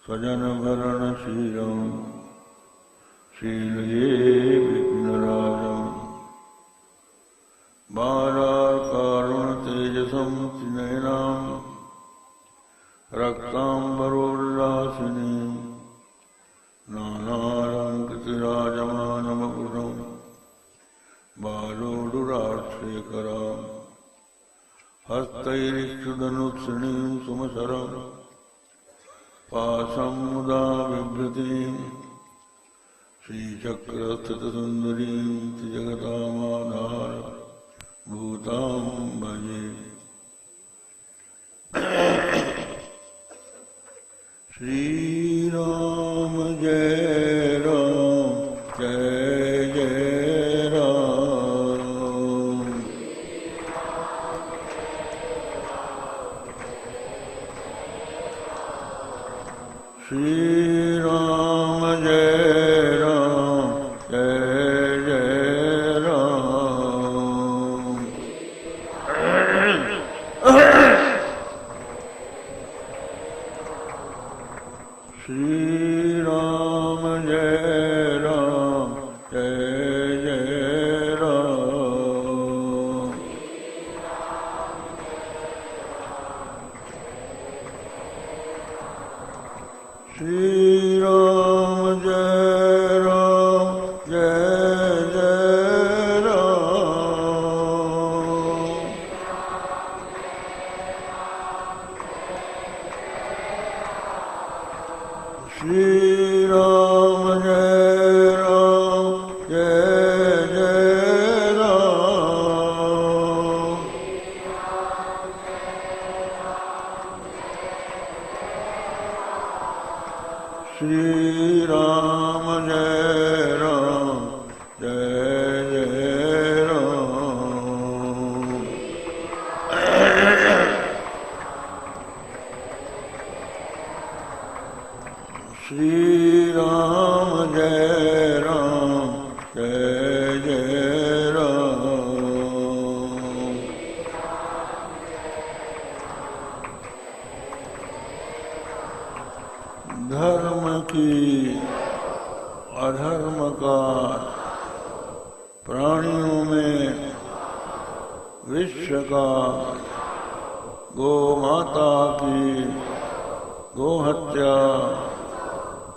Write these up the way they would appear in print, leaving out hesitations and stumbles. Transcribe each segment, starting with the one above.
स्वजन भरणशीलं शीलये विघ्नराजम् बालार्कारुणतेजसं त्रिनयनां रक्ताम्बरोल्लासिनीं नानालङ्कृतिराजमानमकुटं बालोडुराक्षेकराम् हस्तैरिक्षुदनुत्सृणीं सुमसरं पाशं मुदा बिभ्रतीं श्रीचक्रस्थितसुन्दरीं त्रिजगतामाधार भूतां भजे। श्रीराम जय राम जय जय राम। श्रीराम जय राम जय जय राम। श्रीराम जय राम जय जय राम। श्रीराम जय राम जय जय राम। श्रीराम जय राम जय जय राम। श्रीराम जय राम जय जय राम। श्रीराम जय राम जय जय राम। धर्म की अधर्म का प्राणियों में विश्व का गो माता की गो हत्या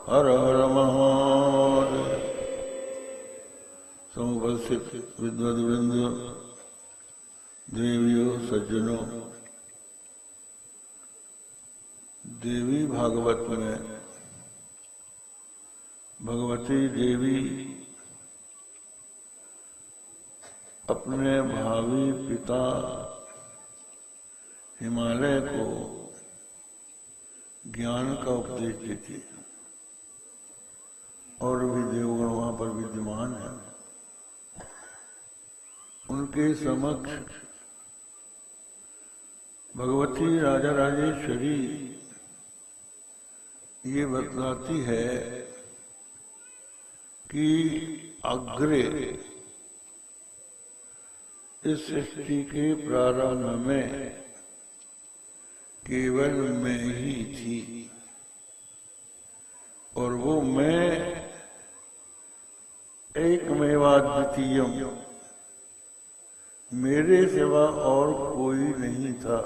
हर हर महादेव। समुपस्थित विद्वद्वृंद देवियों सज्जनों, देवी भागवत में भगवती देवी अपने भावी पिता हिमालय को ज्ञान का उपदेश देती है और भी देवगण वहां पर विद्यमान है। उनके समक्ष भगवती राजा राजेश्वरी ये बतलाती है कि अग्रे इस सृष्टि के प्रारंभ में केवल मैं ही थी और वो मैं एकमेवाद्वितीयम, मेरे सिवा और कोई नहीं था,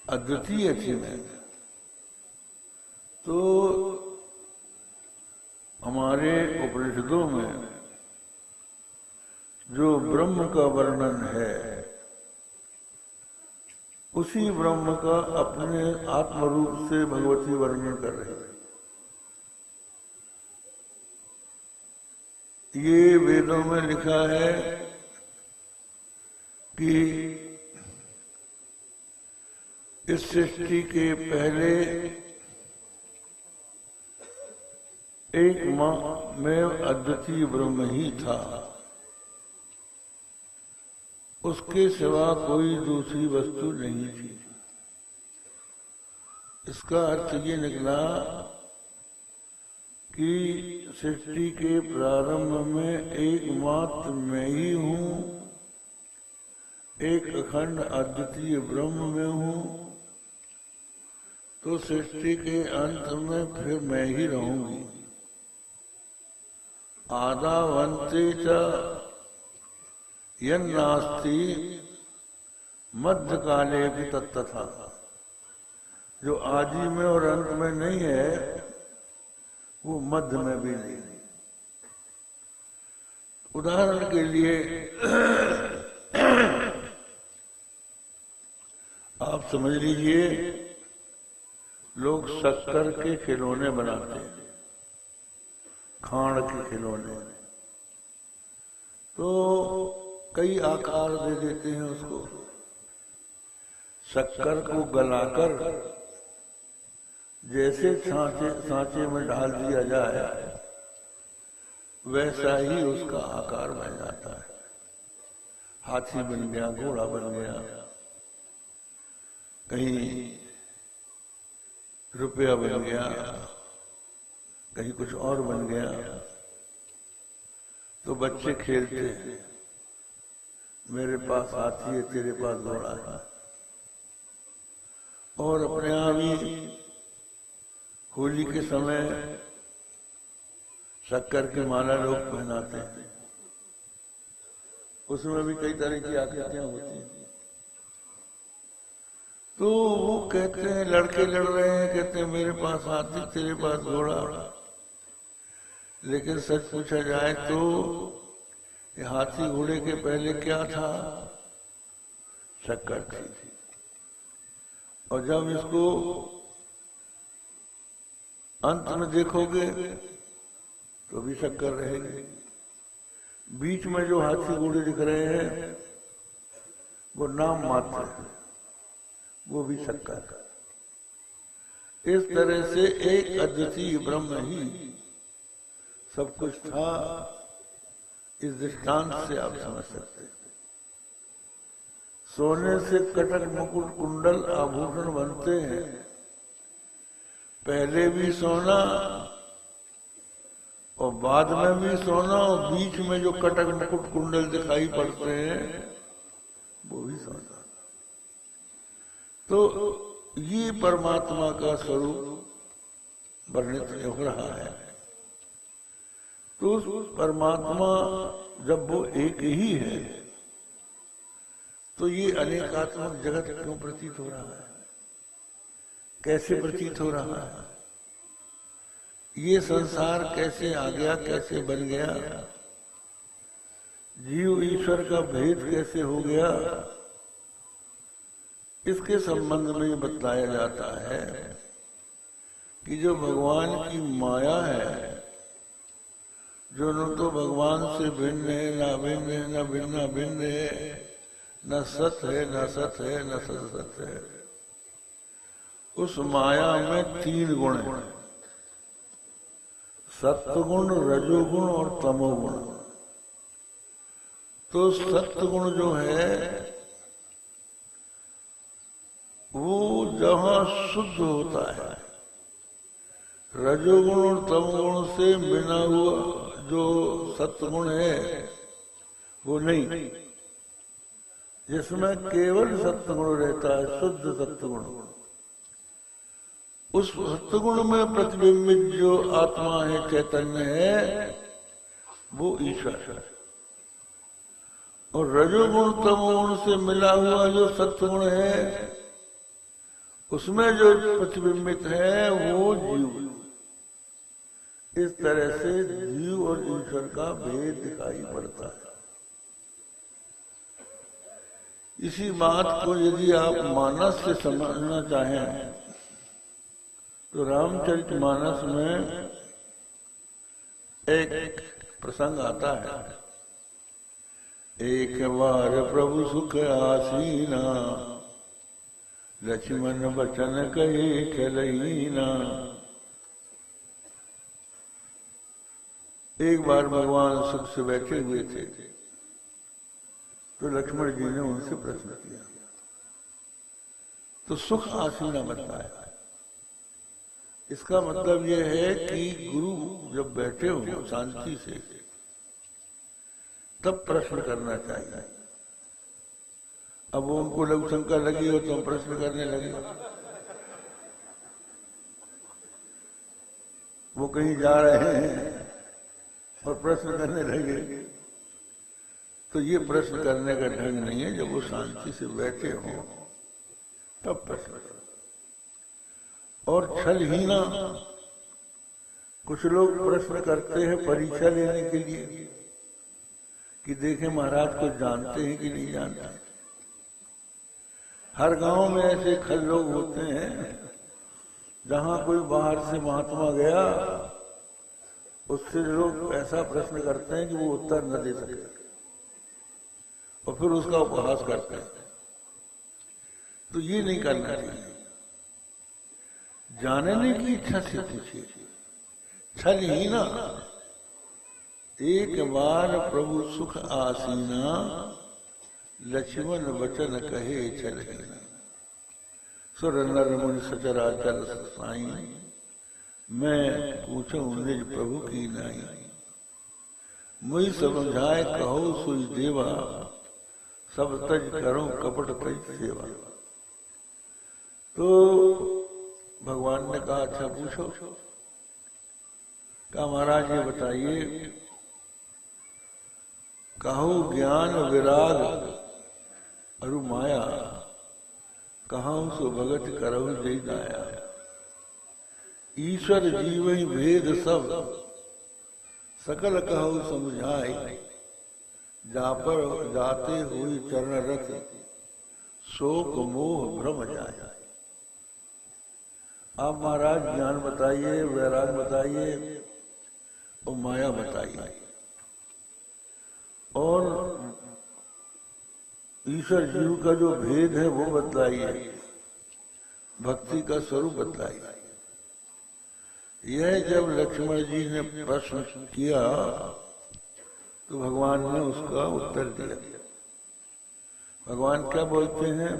अद्वितीय थी मैं। तो हमारे उपनिषदों में जो ब्रह्म का वर्णन है उसी ब्रह्म का अपने आत्मरूप से भगवती वर्णन कर रही है। ये वेदों में लिखा है कि इस सृष्टि के पहले एक में अद्वितीय ब्रह्म ही था, उसके सिवा कोई दूसरी वस्तु नहीं थी। इसका अर्थ ये निकला कि सृष्टि के प्रारंभ में एकमात्र मैं ही हूँ, एक अखंड अद्वितीय ब्रह्म में हूँ तो सृष्टि के अंत में फिर मैं ही रहूंगी। आदावंते च यन्नास्ति मध्यकाले भी तत्तथा। जो आदि में और अंत में नहीं है वो मध्य में भी नहीं। उदाहरण के लिए आप समझ लीजिए, लोग शक्कर के खिलौने बनाते हैं, खांड के खिलौने, तो कई आकार दे देते हैं उसको। शक्कर को गलाकर जैसे सांचे में डाल दिया जाए वैसा ही उसका आकार बन जाता है। हाथी बन गया, घोड़ा बन गया, कहीं रुपया बन गया, कहीं कुछ और बन गया। तो बच्चे खेलते हैं, मेरे पास हाथी है, तेरे पास घोड़ा है, और अपने आप ही होली के समय शक्कर की माला लोग पहनाते हैं। उसमें भी कई तरह की आकृतियां होती हैं। तो वो कहते हैं, लड़के लड़ रहे हैं, कहते हैं मेरे पास हाथी, तेरे पास घोड़ा। लेकिन सच पूछा जाए तो ये हाथी घोड़े के पहले क्या था? शक्कर थी। और जब इसको अंत में देखोगे तो भी शक्कर रहेगी। बीच में जो हाथी घोड़े दिख रहे हैं वो नाम मात्र है, वो भी शक्कर। इस तरह से एक अद्वितीय ब्रह्म ही सब कुछ था। इस दृष्टांत से आप समझ सकते हैं। सोने से कटक मुकुट कुंडल आभूषण बनते हैं, पहले भी सोना और बाद में भी सोना, और बीच में जो कटक मुकुट कुंडल दिखाई पड़ते हैं वो भी सोना। तो ये परमात्मा का स्वरूप वर्णित हो रहा है। तो उस परमात्मा जब वो एक ही है तो ये अनेकात्मक जगत क्यों प्रतीत हो रहा है? कैसे प्रतीत हो रहा है? ये संसार कैसे आ गया, कैसे बन गया? जीव ईश्वर का भेद कैसे हो गया? इसके संबंध में बताया जाता है कि जो भगवान की माया है, जो न तो भगवान से भिन्न है, न भिन्न है, न भिन्न भिन्न है, न सत है, न सत है, न सत सत है। उस माया में तीन गुण हैं, सत्वगुण, रजोगुण और तमोगुण। तो सत्वगुण जो है वो जहां शुद्ध होता है, रजोगुण और तमोगुण से बिना हुआ जो सत्वगुण है वो नहीं, जिसमें केवल सत्वगुण रहता है, शुद्ध सत्वगुण। उस सत्वगुण में प्रतिबिंबित जो आत्मा है, चैतन्य है, वो ईश्वर है। और रजोगुण तमोगुण से मिला हुआ जो सत्वगुण है, उसमें जो प्रतिबिंबित है वो जीव। इस तरह से जीव और ईश्वर का भेद दिखाई पड़ता है। इसी बात को यदि आप मानस से समझना चाहें तो रामचरितमानस में एक प्रसंग आता है। एक बार प्रभु सुख आसीना, लक्ष्मण बचन कहे खेलहीना। एक बार भगवान सुख से बैठे हुए थे तो लक्ष्मण जी ने उनसे प्रश्न किया, तो सुख आसीना बताया। इसका मतलब यह है कि गुरु जब बैठे हो शांति से तब प्रश्न करना चाहिए। अब वो उनको लघु शंका लगी हो तो हम प्रश्न करने लगे, वो कहीं जा रहे हैं और प्रश्न करने लगे, तो ये प्रश्न करने का ढंग नहीं है। जब वो शांति से बैठे हों तब प्रश्न करो। और छलहीना कुछ लोग प्रश्न करते हैं परीक्षा लेने के लिए कि देखें महाराज को जानते हैं कि नहीं जानते। हर गांव में ऐसे खल लोग होते हैं, जहां कोई बाहर से महात्मा गया उससे लोग ऐसा प्रश्न करते हैं कि वो उत्तर न दे सके और फिर उसका उपहास करते हैं। तो ये नहीं करना चाहिए। जानने की इच्छा से पूछिए, छल ही ना। एक बार प्रभु सुख आसीना, लक्ष्मण वचन कहे छल ही ना। सुर नर मुनि सचराचर साई, मैं पूछूं निज प्रभु की नाई। मुझ समझाए कहो सुई देवा, सब तज करो कपट तज सेवा। तो भगवान ने कहा अच्छा पूछो। कहा महाराज ये बताइए, कहो ज्ञान विराग अरु माया, कहां सो भगत करहु जय दाया। ईश्वर जीव ही भेद सब, सकल कहो समझाए। जा पर जाते हुए चरण रथ, शोक मोह भ्रम जाए। आप महाराज ज्ञान बताइए, वैराग बताइए और माया बताइए, और ईश्वर जीव का जो भेद है वो बतलाइए, भक्ति का स्वरूप बतलाइए। यह जब लक्ष्मण जी ने प्रश्न किया तो भगवान ने उसका उत्तर दिया। भगवान क्या बोलते हैं?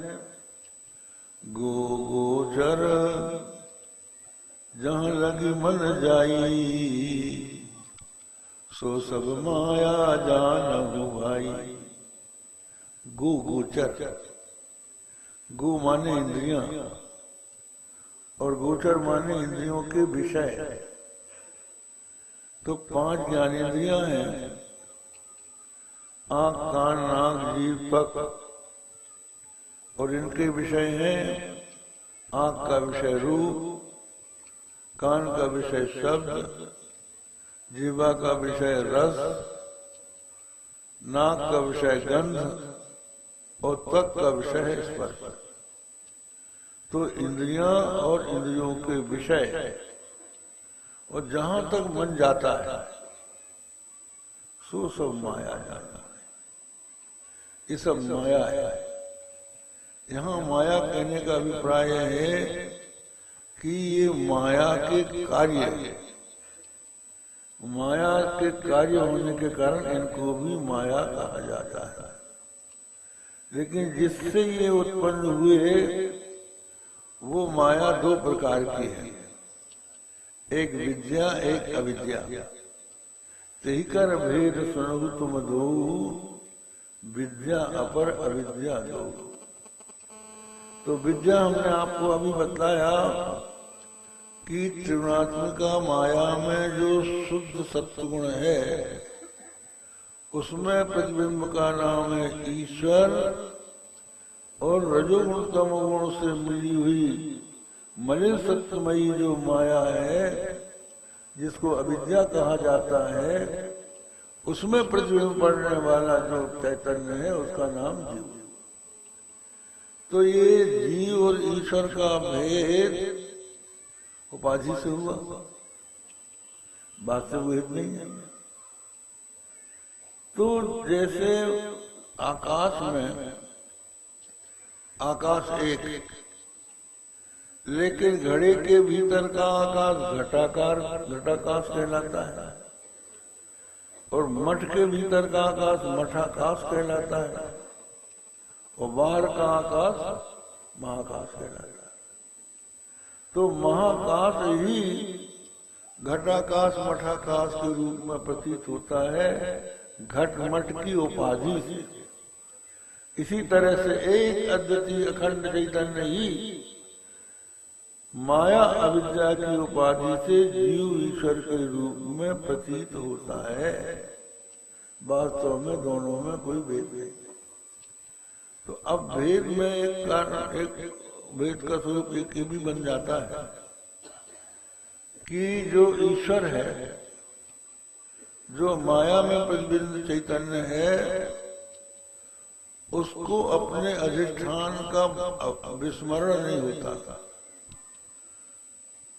गो गोचर जहां लगी मन जाई, सो सब माया जानहु भाई। गो गोचर, गो माने इंद्रियां और गोचर माने इंद्रियों के विषय। तो 5 ज्ञानेंद्रियां हैं, आंख कान नाक जीभ पक, और इनके विषय हैं आंख का विषय रूप, कान का विषय शब्द, जीवा का विषय रस, नाक का विषय गंध और त्वक का विषय है स्पर्श। तो इंद्रियां और इंद्रियों के विषय, और जहां तक मन जाता है सो सब माया जाता है। ये सब माया है। यहाँ माया कहने का अभिप्राय है कि ये माया के कार्य, माया के कार्य होने के कारण इनको भी माया कहा जाता है। लेकिन जिससे ये उत्पन्न हुए वो माया 2 प्रकार की है, एक विद्या एक अविद्या। तही कर भेद सुनहु तुम दो, विद्या अपर अविद्या दो। तो विद्या हमने आपको अभी बतलाया कि त्रिगुणात्मिका माया में जो शुद्ध सत्वगुण है उसमें प्रतिबिंब का नाम है ईश्वर, और रजोगुण तमोगुण से मिली हुई मलिन सत्वमयी जो माया है जिसको अविद्या कहा जाता है, उसमें प्रतिबिंब पड़ने वाला जो चैतन्य है उसका नाम जीव। तो ये जीव और ईश्वर का भेद उपाधि से हुआ, वास्तविक भेद नहीं है। तो जैसे आकाश में आकाश एक, लेकिन घड़े के भीतर का आकाश घटाकार घटाकाश कहलाता है, और मठ के भीतर का आकाश मठाकाश कहलाता है, और बाहर का आकाश महाकाश कहलाता है। तो महाकाश ही घटाकाश मठाकाश के रूप में प्रतीत होता है घट मठ की उपाधि से। इसी तरह से एक अद्वितीय अखंड चैतन्य ही माया अविद्या की उपाधि से जीव ईश्वर के रूप में प्रतीत होता है। वास्तव में दोनों में कोई भेद नहीं। तो अब भेद में एक कारण, एक भेद का स्वरूप एक भी बन जाता है कि जो ईश्वर है, जो माया में प्रतिबिंब चैतन्य है, उसको अपने अधिष्ठान का विस्मरण नहीं होता था।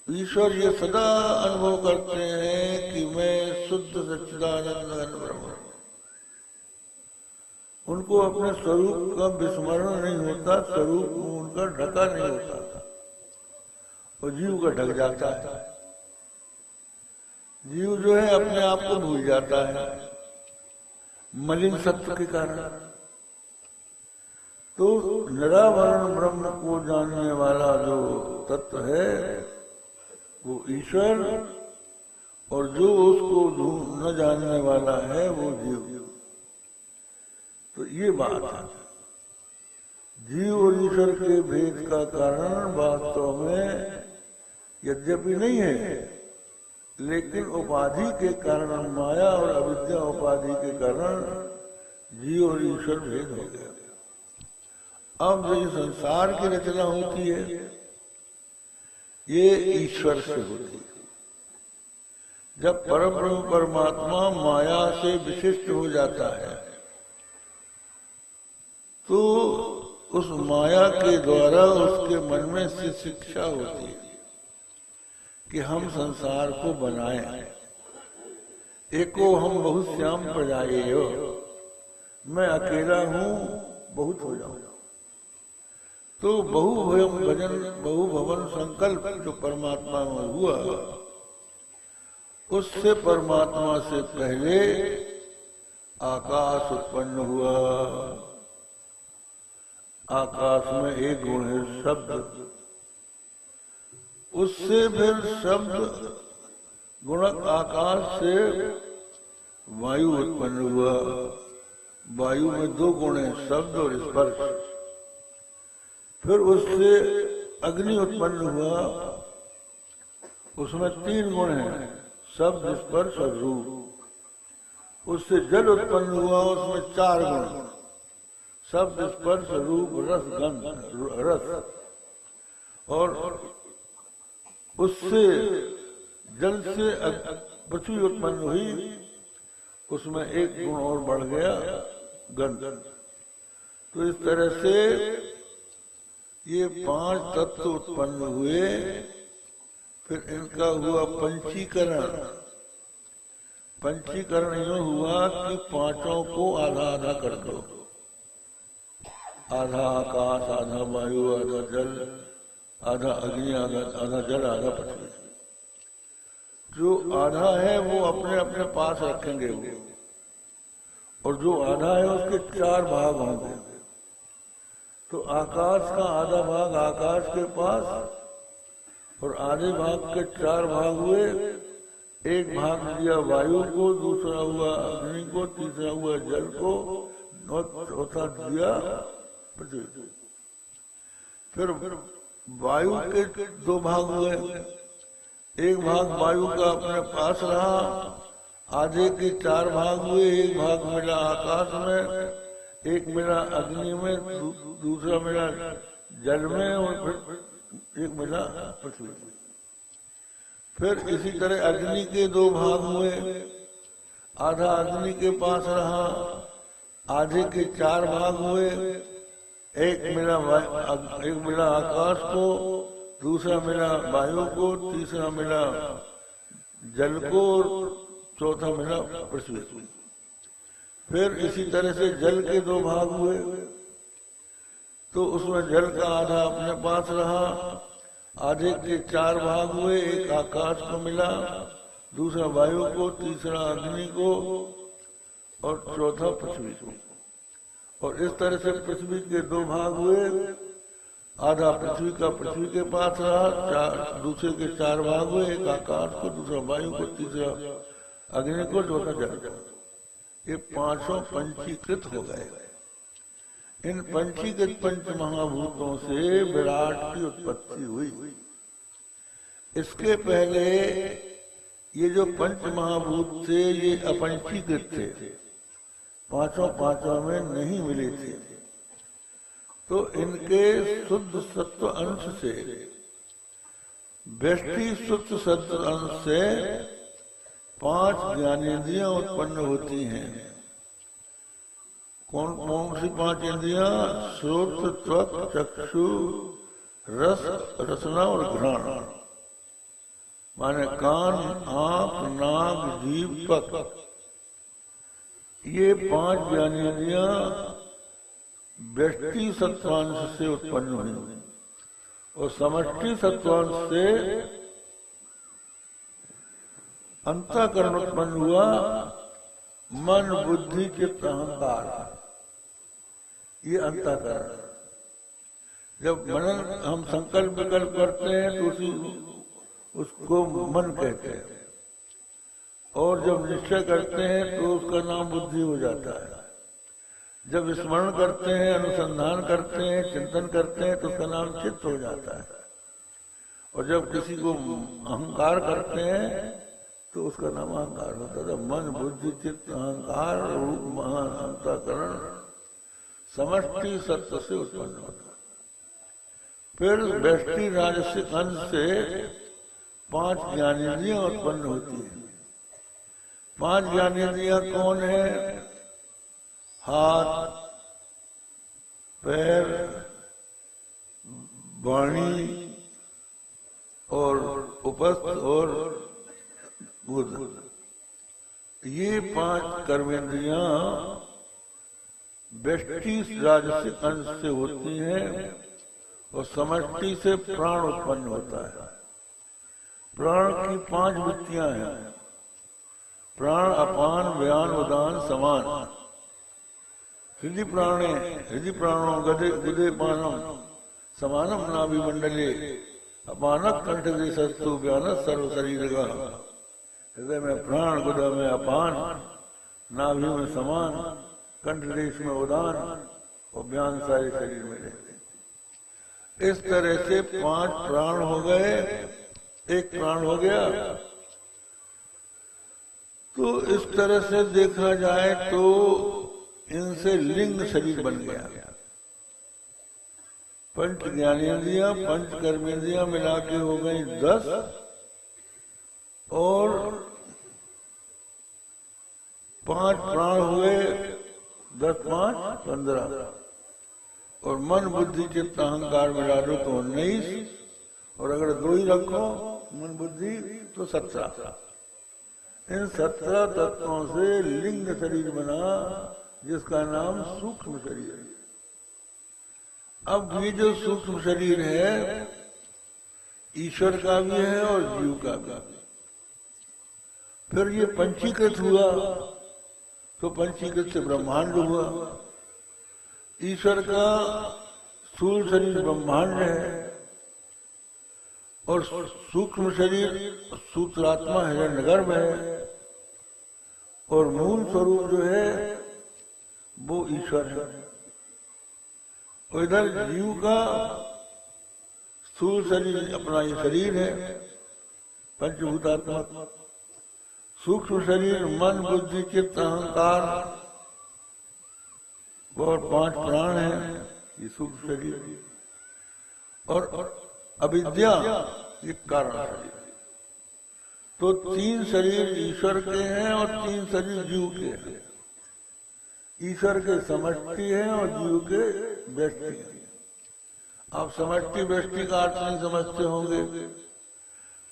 ईश्वर ये सदा अनुभव करते हैं कि मैं शुद्ध सच्चिदानंद ब्रह्म। उनको अपने स्वरूप का विस्मरण नहीं होता, स्वरूप उनका ढका नहीं होता था, और जीव का ढक जाता है। जीव जो है अपने आप को भूल जाता है मलिन सत्व के कारण। तो निरावरण ब्रह्म को जानने वाला जो तत्व है वो ईश्वर, और जो उसको न जानने वाला है वो जीव। तो ये बात है। जीव और ईश्वर के भेद का कारण वास्तव में यद्यपि नहीं है, लेकिन उपाधि के कारण, माया और अविद्या उपाधि के कारण जीव और ईश्वर भेद हो गया। अब जो संसार की रचना होती है ये ईश्वर से होती है। जब परब्रह्म परमात्मा माया से विशिष्ट हो जाता है तो उस माया के द्वारा उसके मन में से शिक्षा होती है कि हम संसार को बनाएं। एको हम बहुत श्याम प्रजाए हो, मैं अकेला हूं बहुत हो जाऊं। तो बहु भवन संकल्प जो परमात्मा में हुआ, उससे परमात्मा से पहले आकाश उत्पन्न हुआ। आकाश में एक गुण है शब्द, उससे फिर शब्द गुणक आकाश से वायु उत्पन्न हुआ। वायु में दो गुण है, शब्द और स्पर्श। फिर उससे अग्नि उत्पन्न हुआ, उसमें तीन गुण हैं, शब्द स्पर्श और रूप। उससे जल उत्पन्न हुआ, उसमें चार गुण, शब्द स्पर्श रूप रस गंध रस। और उससे जल से पृथ्वी उत्पन्न हुई, उसमें एक गुण और बढ़ गया गंध। तो इस तरह से ये पांच तत्व उत्पन्न हुए। फिर इनका हुआ पंचीकरण। पंचीकरण यूं हुआ कि पांचों को आधा आधा कर दो, आधा आकाश, आधा वायु, आधा जल, आधा अग्नि, आधा जल, आधा पृथ्वी। जो आधा है वो अपने अपने पास रखेंगे वो, और जो आधा है उसके चार भाग होंगे। तो आकाश का आधा भाग आकाश के पास, और आधे भाग के चार भाग हुए। एक भाग दिया वायु को, दूसरा हुआ अग्नि को, तीसरा हुआ जल को, और चौथा दिया पृथ्वी। फिर वायु के दो भाग हुए। एक भाग वायु का अपने पास रहा, आधे के चार भाग हुए। एक भाग मिला आकाश में, एक मिला अग्नि में, दूसरा मिला जल में, और फिर एक मिला पृथ्वी में। फिर इसी तरह अग्नि के दो भाग हुए। आधा अग्नि के पास रहा, आधे के चार भाग हुए। एक मिला आकाश को, दूसरा मिला वायु को, तीसरा मिला जल को, चौथा मिला पृथ्वी को। फिर इसी तरह से जल के दो भाग हुए। तो उसमें जल का आधा अपने पास रहा, आधे के चार भाग हुए। एक आकाश को मिला, दूसरा वायु को, तीसरा अग्नि को, और चौथा पृथ्वी को। और इस तरह से पृथ्वी के दो भाग हुए। आधा पृथ्वी का पृथ्वी के पास रहा, दूसरे के चार भाग हुए। एक आकाश को, दूसरा वायु को, तीसरा अग्नि को, चौथा जल को। ये पांचों पंचीकृत हो गए। इन पंचीकृत पंच महाभूतों से विराट की उत्पत्ति हुई। इसके पहले ये जो पंच महाभूत थे ये अपंचीकृत थे, पांचों में नहीं मिले थे। तो इनके शुद्ध सत्व अंश से, व्यष्टि शुद्ध सत्व अंश से 5 ज्ञानेंद्रियां उत्पन्न होती हैं। कौन कौन सी 5 इंद्रियां? श्रोत्र, त्वक, चक्षु, रस, रसना और घ्राण। माने कान, आंख, नाक, जीभ, त्वक, ये 5 ज्ञानेंद्रियां व्यष्टि सत्वांश से उत्पन्न हुई और समष्टि सत्वांश से अंतःकरण उत्पन्न हुआ, मन, बुद्धि, चित्त, अहंकार। ये अंतःकरण। जब मनन हम संकल्प विकल्प करते हैं तो उसको मन कहते हैं, और जब निश्चय करते हैं तो उसका नाम बुद्धि हो जाता है। जब स्मरण करते हैं, अनुसंधान करते हैं, चिंतन करते हैं तो उसका नाम चित्त हो जाता है। और जब किसी को अहंकार करते हैं तो उसका नाम अहंकार होता है। मन, बुद्धि, चित्त, अहंकार, रूप, महान अंतःकरण समष्टि सत्व से उत्पन्न होता है। फिर व्यष्टि राजसिक अंश से 5 ज्ञानेंद्रियां उत्पन्न होती हैं। 5 ज्ञानेंद्रियां कौन है? हाथ, पैर, वाणी और उपस्थ और बुद्ध। ये 5 कर्मेंद्रियां व्यष्टि राजसिक अंश से होती हैं और समष्टि से प्राण उत्पन्न होता है। प्राण की 5 वृत्तियां हैं। प्राण, अपान, व्यान, उदान, समान। हृदय प्राणे, हृदय प्राणो गुदे पानम समानम नाभि मंडले अपानक कंठ देशस्तु व्यानस सर्व शरीर का। हृदय में प्राण, गुदा में अपान, नाभि में समान, कंठ देश में उदान और व्यान सारे शरीर में रहते। इस तरह से 5 प्राण हो गए। एक प्राण हो गया। तो इस तरह से देखा जाए तो इनसे लिंग शरीर बन गया। 5 ज्ञानेंद्रियां, 5 कर्मेंद्रियां मिला के हो गई 10 और 5 प्राण हुए 10, 5, 15 और मन, बुद्धि, चित्त, अहंकार मिला दो तो 19 और अगर 2 ही रखो मन, बुद्धि तो 17। इन 17 तत्वों से लिंग शरीर बना जिसका नाम सूक्ष्म शरीर है। अब ये जो सूक्ष्म शरीर है ईश्वर का भी है और जीव का भी। फिर ये पंचीकृत हुआ तो पंचीकृत से ब्रह्मांड हुआ। ईश्वर का स्थूल शरीर ब्रह्मांड है और सूक्ष्म शरीर सूत्रात्मा हिरण्यगर्भ है और मूल स्वरूप जो है वो ईश्वर है। और इधर जीव का स्थूल शरीर अपना ये शरीर है पंचभूतात्मक, सूक्ष्म शरीर मन, बुद्धि, चित्त, अहंकार और 5 प्राण है ये सूक्ष्म शरीर और अविद्या ये कारण शरीर। तो 3 शरीर ईश्वर के हैं और 3 शरीर जीव के हैं। ईश्वर के समष्टि है और जीव के व्यष्टि है। आप समष्टि व्यष्टि का अर्थ नहीं समझते होंगे।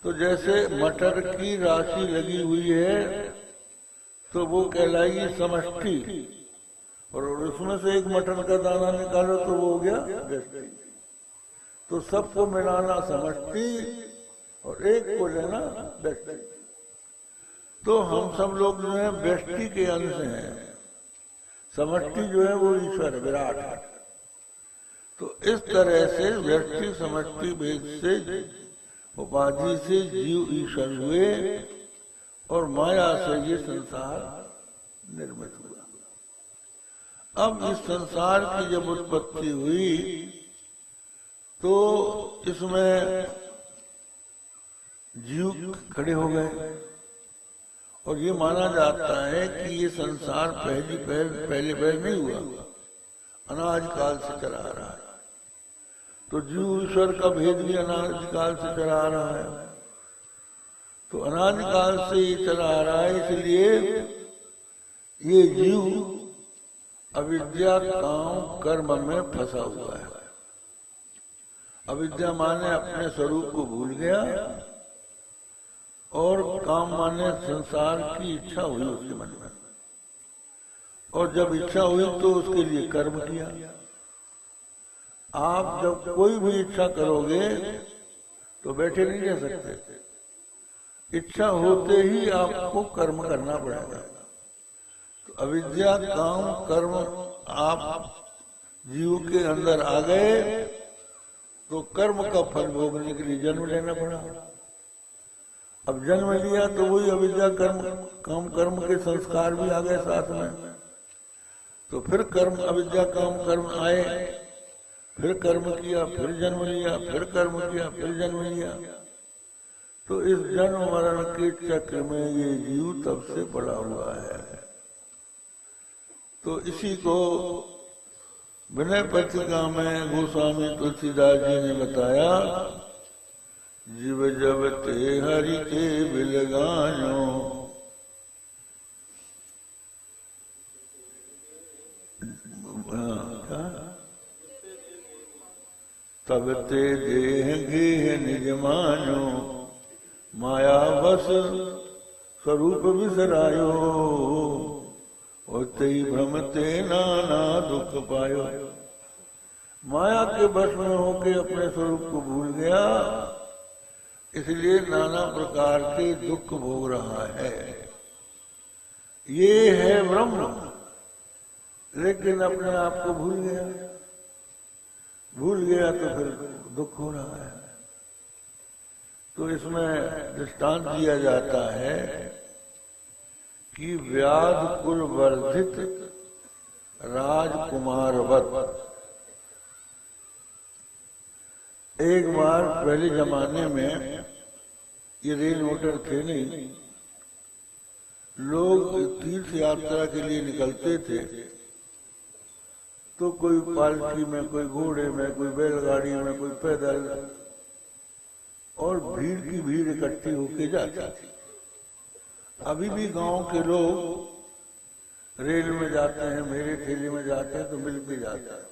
तो जैसे मटर की राशि लगी हुई है तो वो कहलाएगी समष्टि और उसमें से एक मटर का दाना निकालो तो वो हो गया व्यष्टि। तो सबको मिलाना समष्टि और एक को लेना व्यष्टि। तो हम सब लोग जो है व्यष्टि के अंश हैं। समष्टि जो है वो ईश्वर विराट है। तो इस तरह से व्यष्टि समष्टि भेद से उपाधि से जीव ईश्वर हुए और माया से ये संसार निर्मित हुआ। अब इस संसार की जब उत्पत्ति हुई तो इसमें जीव खड़े हो गए और ये माना जाता है कि ये संसार पहले पैर नहीं हुआ, अनाज काल से चला आ रहा है। तो जीव ईश्वर का भेद भी अनाज काल से चला आ रहा है। तो अनाज काल से ये चला आ रहा है, इसलिए ये जीव अविद्या काम कर्म में फंसा हुआ है। अविद्या माने अपने स्वरूप को भूल गया और काम माने संसार की इच्छा हुई उसके मन में, और जब इच्छा हुई तो उसके लिए कर्म किया। आप जब कोई भी इच्छा करोगे तो बैठे नहीं रह सकते, इच्छा होते ही आपको कर्म करना पड़ेगा। तो अविद्या काम कर्म आप जीव के अंदर आ गए तो कर्म का फल भोगने के लिए जन्म लेना पड़ा। अब जन्म लिया तो वही अविद्या काम कर्म के संस्कार भी आ गए साथ में। तो फिर कर्म अविद्या काम कर्म आए, फिर कर्म किया, फिर जन्म लिया, फिर कर्म किया, फिर जन्म लिया। तो इस जन्म मरण के चक्र में ये जीव तब से पड़ा हुआ है। तो इसी को विनय पत्रिका में गोस्वामी तुलसीदास जी ने बताया, जीव जब ते हरि के बिलगानो, तब ते देह गेह निज मानो, माया बस स्वरूप बिसरायो, होते ही भ्रमते नाना दुख पायो। माया के बस में होके अपने स्वरूप को भूल गया, इसलिए नाना प्रकार के दुख भोग रहा है। ये है ब्रह्म, लेकिन अपने आप को भूल गया तो फिर दुख हो रहा है। तो इसमें दृष्टांत दिया जाता है कि व्याध कुल वर्धित राजकुमारवत। एक बार पहले जमाने में ये रेल मोटर थे नहीं, लोग तीर्थ यात्रा के लिए निकलते थे तो कोई पालकी में, कोई घोड़े में, कोई बैलगाड़ी में, कोई पैदल, और भीड़ की भीड़ इकट्ठी होके जाती थी। अभी भी गांव के लोग रेल में जाते हैं, मेरे ठेले में जाते हैं तो मिलके जाते हैं।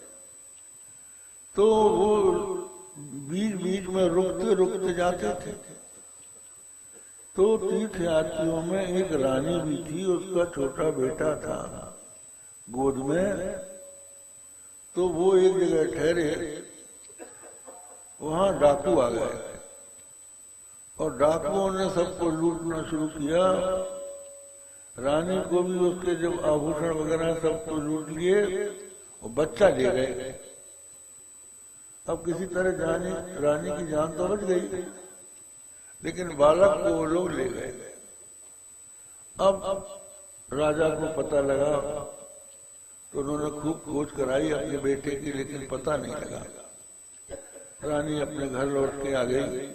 तो वो बीच बीच में रुकते रुकते जाते थे। तो तीर्थ यात्रियों में एक रानी भी थी, उसका छोटा बेटा था गोद में। तो वो एक जगह ठहरे, वहां डाकू आ गए और डाकुओं ने सबको लूटना शुरू किया। रानी को भी उसके जब आभूषण वगैरह सबको लूट लिए और बच्चा ले गए। अब किसी तरह रानी की जान तो बच गई, लेकिन बालक को वो लोग ले गए। अब राजा को पता लगा तो उन्होंने खूब खोज कराई अपने बेटे की, लेकिन पता नहीं लगा। रानी अपने घर लौट के आ गई।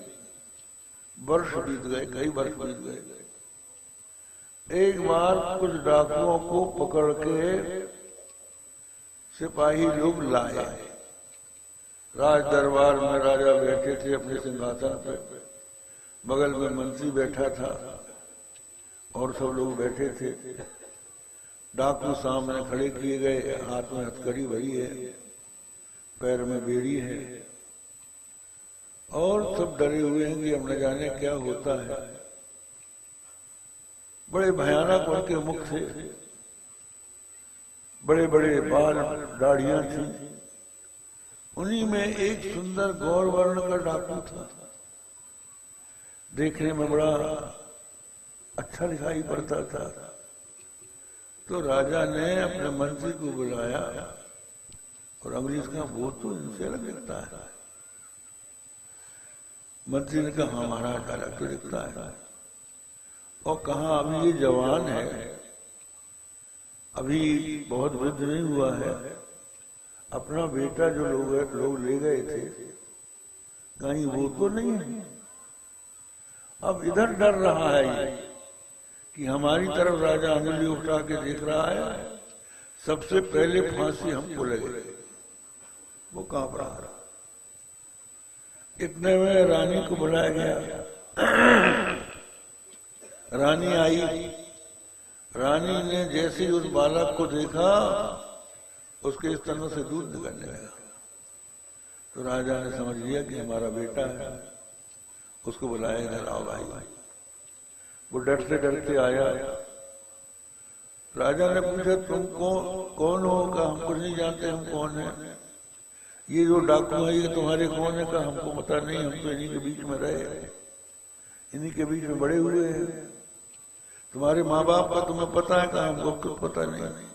वर्ष बीत गए, कई वर्ष बीत गए। एक बार कुछ डाकुओं को पकड़ के सिपाही लोग लाए। राज दरबार में राजा बैठे थे अपने सिंहासन पे, बगल में मंत्री बैठा था और सब लोग बैठे थे। डाकू सामने खड़े किए गए, हाथ में हथकड़ी भरी है, पैर में बेड़ी है, और सब डरे हुए हैं कि हम न जाने क्या होता है। बड़े भयानक उनके मुख थे, बड़े बड़े बाल, दाढ़ियां थी। उन्हीं में एक सुंदर गौर वर्ण का डाकू था, देखने में बड़ा अच्छा दिखाई पड़ता था। तो राजा ने अपने मंत्री को बुलाया और अंग्रेज का वो तो इनसे अलग दिखता है। मंत्री ने कहा, हाँ महाराज अलग तो दिखता है। और कहा, अभी ये जवान है, अभी बहुत वृद्ध नहीं हुआ है। अपना बेटा जो लोग ले गए थे, कहीं वो तो नहीं है। अब इधर डर रहा है ये कि हमारी तरफ राजा अंगुली उठा के देख रहा है, सबसे पहले फांसी हमको लगे। वो कांप रहा। इतने में रानी को बुलाया गया। रानी आई। रानी ने जैसे ही उस बालक को देखा, उसके स्तनों से दूध निकलने लगा। तो राजा ने समझ लिया कि हमारा बेटा है। उसको बुलाया, इधर आओ भाई। वो डरते डरते आया। राजा ने पूछा, तुम कौन हो? कहा हम कुछ नहीं जानते, हम कौन है। ये जो डाकू है ये तुम्हारे कौन है? कहा हमको पता नहीं, हम तो इन्हीं के बीच में रहे, इन्हीं के बीच में बड़े हुए हैं। तुम्हारे माँ बाप का तुम्हें पता है? कहा हमको कुछ पता नहीं।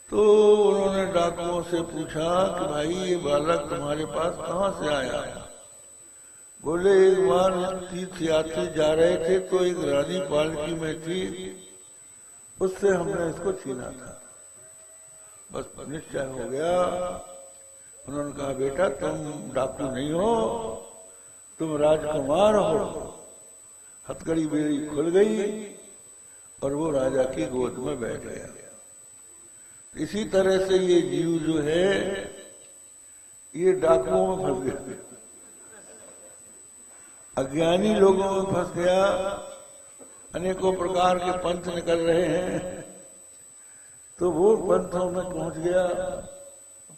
तो उन्होंने डाकुओं से पूछा कि भाई ये बालक तुम्हारे पास कहाँ से आया? बोले एक बार तीर्थ यात्री जा रहे थे तो एक रानी पालकी में थी, उससे हमने इसको छीना था। बस निश्चय हो गया। उन्होंने कहा बेटा तुम डाकू नहीं हो, तुम राजकुमार हो। हथकड़ी मेरी खुल गई और वो राजा की गोद में बैठ गया। इसी तरह से ये जीव जो है ये डाकुओं में फंस गया, अज्ञानी लोगों में फंस गया। अनेकों प्रकार के पंथ निकल रहे हैं, तो वो पंथों में पहुंच गया।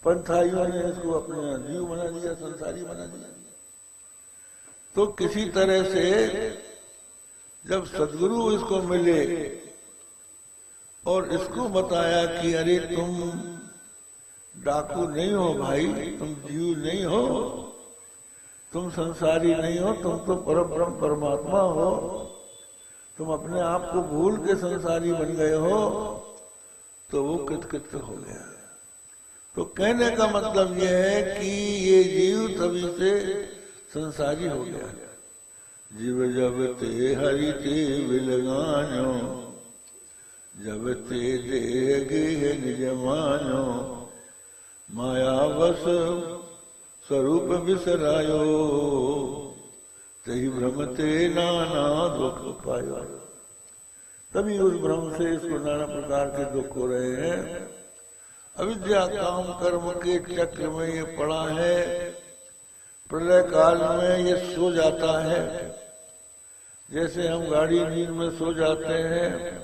पंथाइयों ने इसको अपना जीव बना दिया, संसारी बना दिया। तो किसी तरह से जब सद्गुरु इसको मिले और इसको बताया कि अरे तुम डाकू नहीं हो भाई, तुम जीव नहीं हो, तुम संसारी नहीं हो, तुम तो परब्रह्म परमात्मा हो, तुम अपने आप को भूल के संसारी बन गए हो, तो वो कृतकृत्य हो गया। तो कहने का मतलब यह है कि ये जीव तभी से संसारी हो गया। जीव जब ते हरि ते विलगानो, जब ते देह गेह निज मानो, माया बस स्वरूप बिसरायो, तही भ्रम ते नाना दुख पायो। तभी उस भ्रम से इसको नाना प्रकार के दुख हो रहे हैं। अविद्या काम कर्म के चक्र में ये पड़ा है। प्रलय काल में ये सो जाता है। जैसे हम गाड़ी नींद में सो जाते हैं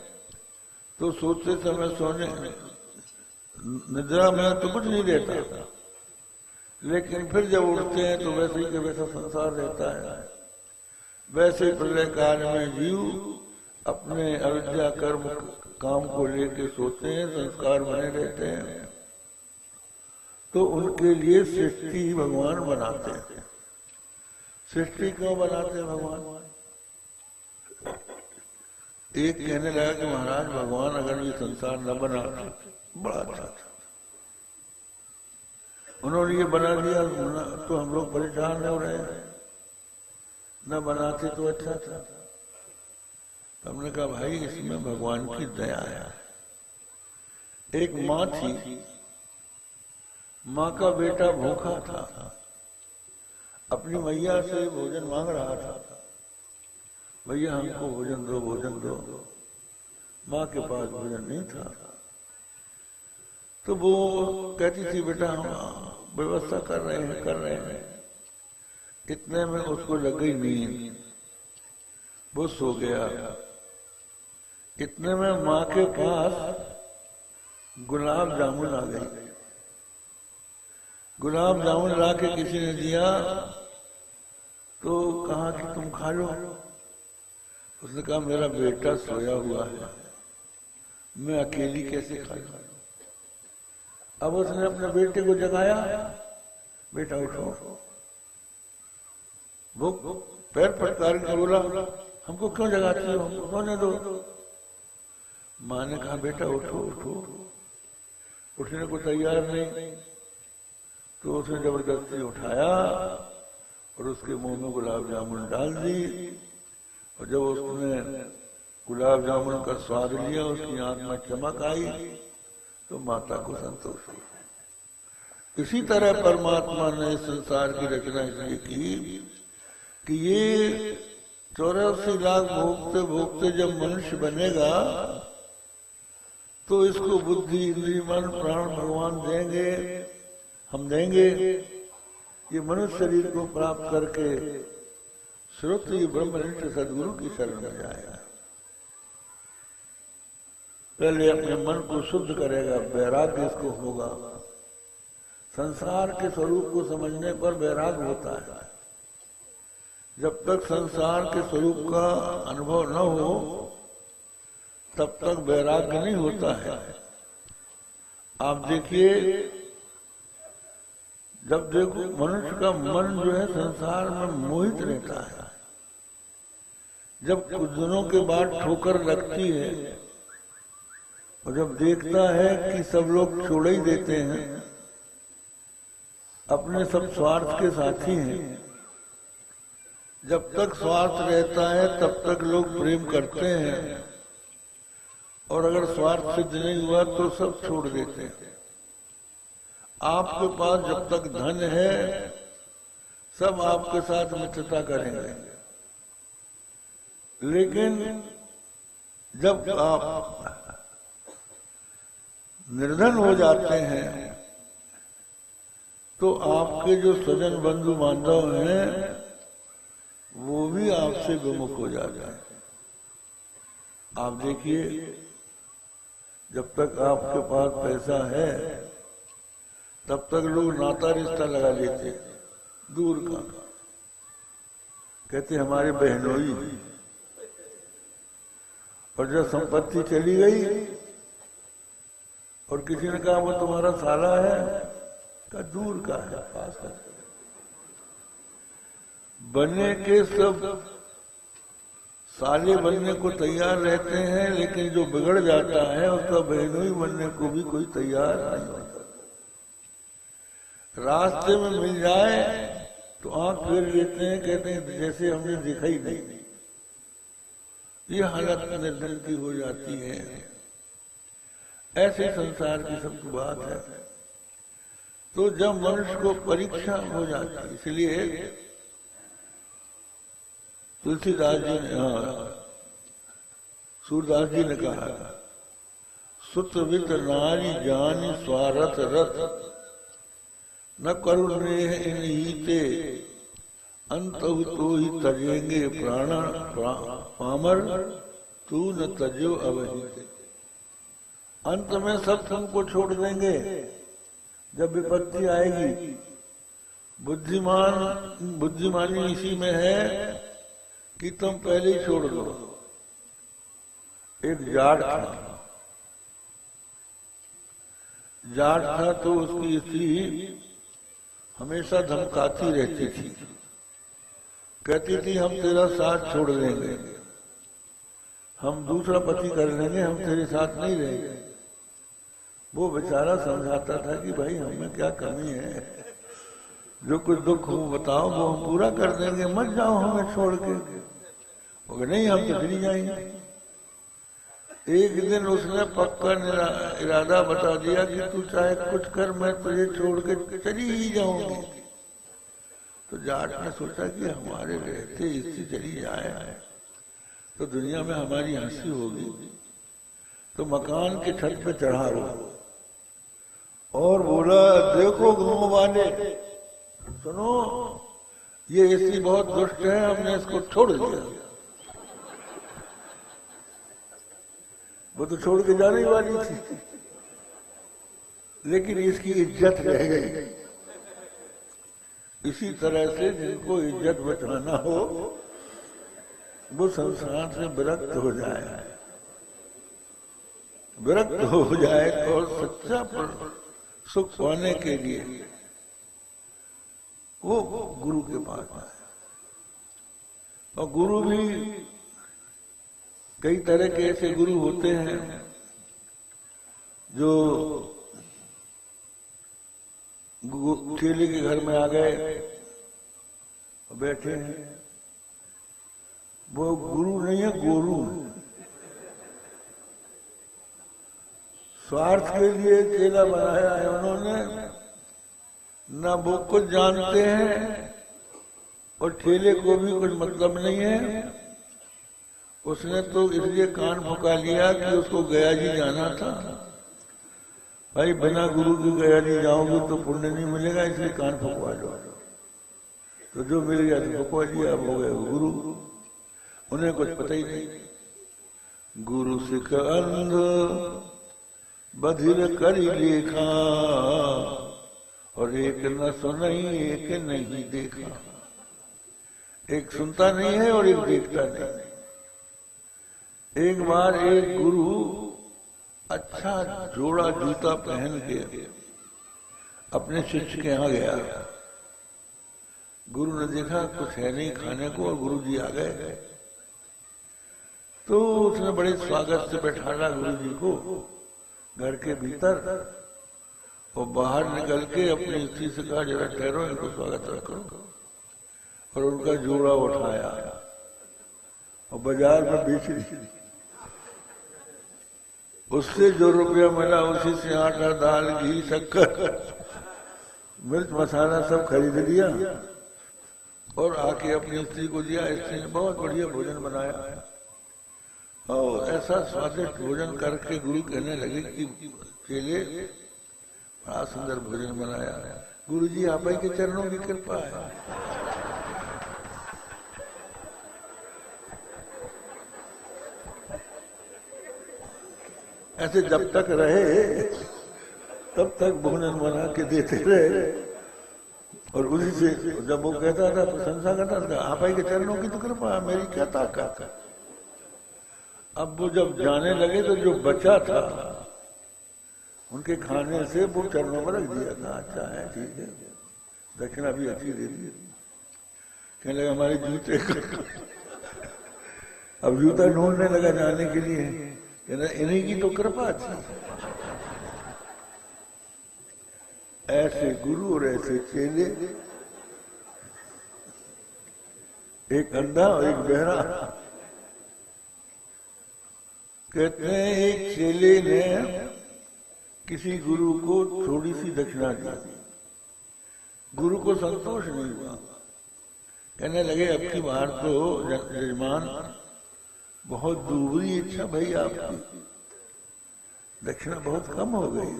तो सोते समय सोने निद्रा में तो कुछ नहीं रहता, लेकिन फिर जब उठते हैं तो वैसे ही के वैसा संसार रहता है। वैसे प्रलय काल में जीव अपने अविद्या कर्म काम को लेके सोते हैं, संस्कार बने रहते हैं। तो उनके लिए सृष्टि भगवान बनाते हैं। सृष्टि क्यों बनाते हैं भगवान? एक कहने लगा कि महाराज भगवान अगर ये संसार न बनाते बड़ा अच्छा था, उन्होंने ये बना दिया तो हम लोग परेशान हो रहे हैं, न बनाते तो अच्छा था। हमने कहा भाई इसमें भगवान की दया है। एक माँ थी, माँ का बेटा भूखा था, अपनी मैया से भोजन मांग रहा था, भैया हमको भोजन दो भोजन दो। माँ के पास भोजन नहीं था, तो वो कहती थी बेटा हम व्यवस्था कर रहे हैं। इतने में उसको लग गई नींद, वो सो गया। इतने में माँ के पास गुलाब जामुन आ गई। गुलाब जामुन ला के किसी ने दिया तो कहा कि तुम खा लो। उसने कहा मेरा बेटा सोया हुआ है, मैं अकेली कैसे खा लूं। अब उसने अपने बेटे को जगाया, बेटा उठो। वो पैर फटकार के बोला हमको क्यों जगाती हो, हमको सोने दो। माँ ने कहा बेटा उठो उठो। उठने को तैयार नहीं, तो उसने जबरदस्ती उठाया और उसके मुंह में गुलाब जामुन डाल दी। और जब उसने गुलाब जामुन का स्वाद लिया, उसकी आंख में चमक आई तो माता को संतोष हुआ। इसी तरह परमात्मा ने संसार की रचना इसलिए की कि ये 84 लाख भोगते भोगते जब मनुष्य बनेगा तो इसको बुद्धि, इंद्रिय, मन, प्राण भगवान देंगे, हम देंगे। ये मनुष्य शरीर को प्राप्त करके श्रोत्रिय ब्रह्मनिष्ठ सदगुरु की शरण में जाएगा। पहले अपने मन को शुद्ध करेगा, वैराग्य इसको होगा। संसार के स्वरूप को समझने पर वैराग्य होता है। जब तक संसार के स्वरूप का अनुभव न हो तब तक वैराग्य नहीं होता है। आप देखिए, जब देखो मनुष्य का मन जो है संसार में मोहित रहता है। जब कुछ दिनों के बाद ठोकर लगती है और जब देखता है कि सब लोग छोड़ ही देते हैं, अपने सब स्वार्थ के साथी हैं, जब तक स्वार्थ रहता है तब तक लोग प्रेम करते हैं और अगर स्वार्थ सिद्ध नहीं हुआ तो सब छोड़ देते हैं। आपके पास जब तक धन है सब आपके साथ मित्रता करेंगे, लेकिन जब आप निर्धन हो जाते हैं तो आपके जो स्वजन बंधु बांधव हैं वो भी आपसे विमुख हो जाते हैं। आप देखिए, जब तक आपके पास पैसा है तब तक लोग नाता रिश्ता लगा लेते, दूर का, कहते हमारे बहनोई। और जब संपत्ति चली गई और किसी ने कहा वो तुम्हारा साला है, का दूर का है, पास का। बनने के सब साले बनने को तैयार रहते हैं, लेकिन जो बिगड़ जाता है उसका बहनोई बनने को भी कोई तैयार नहीं होता। रास्ते में मिल जाए तो आंख फेर लेते हैं, कहते हैं जैसे हमने देखा ही नहीं। ये हालत निर्धन की हो जाती है। ऐसे संसार की सब बात है। तो जब मनुष्य को परीक्षा हो जाती है, इसलिए तुलसीदास जी ने, सूरदास जी ने कहा, सुतवित नारी जानी स्वारथ रथ, न करुणे इनहीते अंतहु तो ही तजेंगे प्राण पामर, तू न तजो अवहित। अंत में सब तुमको छोड़ देंगे जब विपत्ति आएगी। बुद्धिमानी इसी में है कि तुम पहले ही छोड़ दो। एक जाट था तो उसकी स्त्री हमेशा धमकाती रहती थी, कहती थी हम तेरा साथ छोड़ देंगे, हम दूसरा पति कर लेंगे, हम तेरे साथ नहीं रहेंगे। वो बेचारा समझाता था कि भाई हमें क्या कमी है, जो कुछ दुख हो बताओ, वो हम पूरा कर देंगे, मत जाओ हमें छोड़ के। वो नहीं, हम तो चली जाएंगे। एक दिन उसने पक्का इरादा बता दिया कि तू चाहे कुछ कर, मैं तुझे छोड़ के चली ही जाऊंगी। तो जाट ने सोचा कि हमारे रहते इससे चली जाए तो दुनिया में हमारी हंसी होगी, तो मकान के छत पे चढ़ा और बोला, देखो गांव वाले सुनो, ये स्त्री बहुत दुष्ट है, हमने इसको छोड़ दिया। वो तो छोड़ के जाने वाली थी, लेकिन इसकी इज्जत रह गई। इसी तरह से जिनको इज्जत बचाना हो वो संसार से विरक्त हो जाए, विरक्त हो जाए और सच्चा सुख पाने के लिए वो गुरु के पास आए। और गुरु भी कई तरह के ऐसे गुरु होते हैं जो चेले के घर में आ गए, बैठे हैं, वो गुरु नहीं है, गुरु। स्वार्थ के लिए चेला बनाया है उन्होंने, न वो कुछ जानते हैं और चेले को भी कुछ मतलब नहीं है। उसने तो इसलिए कान फुका लिया कि उसको गया जी जाना था। भाई बिना गुरु की गया जी जाओगे तो पुण्य नहीं मिलेगा, इसलिए कान फुकवा लो। तो जो मिल गया तो फुकवा लिया, अब हो गए गुरु। उन्हें कुछ पता ही नहीं। गुरु सिख अंध बधिर करी लेखा, और एक न सुनई एक नहीं देखा। एक सुनता नहीं है और एक देखता नहीं। एक बार एक गुरु अच्छा जोड़ा जूता पहन के अपने शिष्य के यहाँ गया। गुरु ने देखा कुछ है नहीं खाने को और गुरु जी आ गए। तो उसने बड़े स्वागत से बैठाला गुरु जी को घर के भीतर, और बाहर निकल के अपनी स्त्री से कहा जरा ठहरो, इनको स्वागत करो। और उनका जोड़ा उठाया और बाजार में बेच दी। उससे जो रुपया मिला उसी से आटा दाल घी शक्कर मिर्च मसाला सब खरीद लिया और आके अपनी स्त्री को दिया। स्त्री ने बहुत बढ़िया भोजन बनाया और ऐसा स्वादिष्ट भोजन करके गुरु कहने लगे कि चेले बड़ा सुंदर भोजन बनाया। गुरु जी आप ही के चरणों की कृपा है। ऐसे जब तक रहे तब तक भोजन बना के देते रहे, और उसी से जब वो कहता था प्रशंसा करता था, आप ही के चरणों की तो कृपा है, मेरी क्या ताकत है। अब वो जब जाने लगे तो जो बचा था उनके खाने से वो चरणों में रख दिया था। अच्छा है, ठीक है, दक्षिणा भी अच्छी दे दी। कहने लगे हमारे जूते अब जूता ढूंढने लगा जाने के लिए, इन्हीं की तो कृपा थी। ऐसे गुरु और ऐसे चेले, एक अंधा और एक बहरा। कहते हैं एक चेले ने किसी गुरु को थोड़ी सी दक्षिणा दी, गुरु को संतोष नहीं हुआ। कहने लगे अब की बार तो यजमान बहुत दूबरी इच्छा भाई आपकी, दक्षिणा बहुत कम हो गई।